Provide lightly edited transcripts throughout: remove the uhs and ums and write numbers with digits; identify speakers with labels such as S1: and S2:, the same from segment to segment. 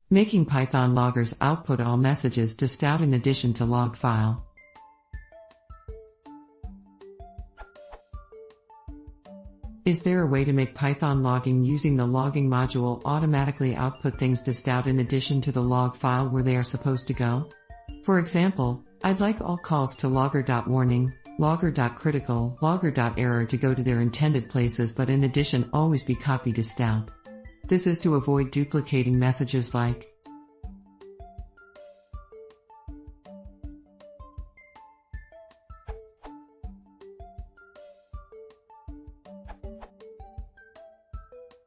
S1: Making Python loggers output all messages to stdout in addition to log file. Is there a way to make Python logging using the logging module automatically output things to stdout in addition to the log file where they are supposed to go? For example, I'd like all calls to logger.warning, logger.critical, logger.error to go to their intended places but in addition always be copied to stdout. This is to avoid duplicating messages like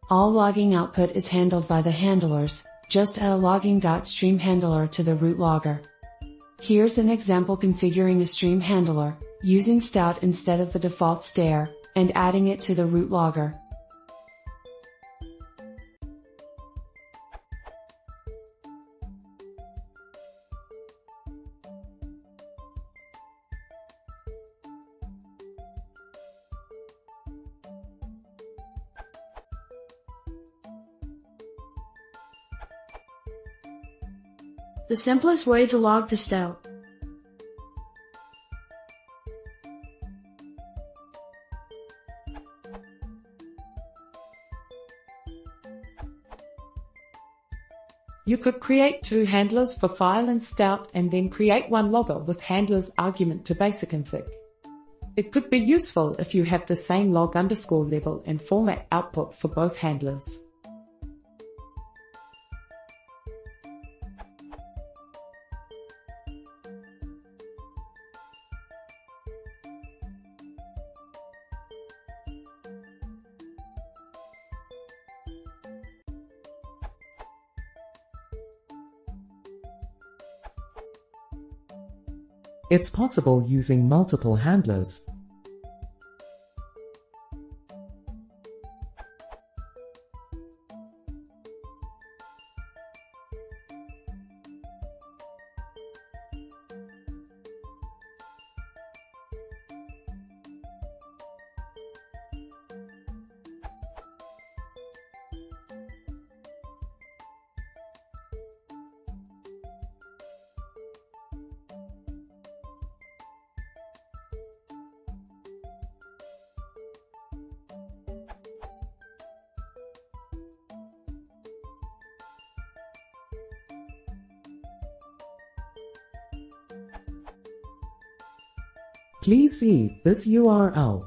S2: all logging output is handled by the handlers. Just add a logging.stream handler to the root logger. Here's an example configuring a stream handler, using stdout instead of the default str, and adding it to the root logger.
S3: The simplest way to log to stdout.
S4: You could create two handlers for file and stdout and then create one logger with handlers argument to basic config. It could be useful if you have the same log_level and format output for both handlers.
S5: It's possible using multiple handlers. Please see this URL.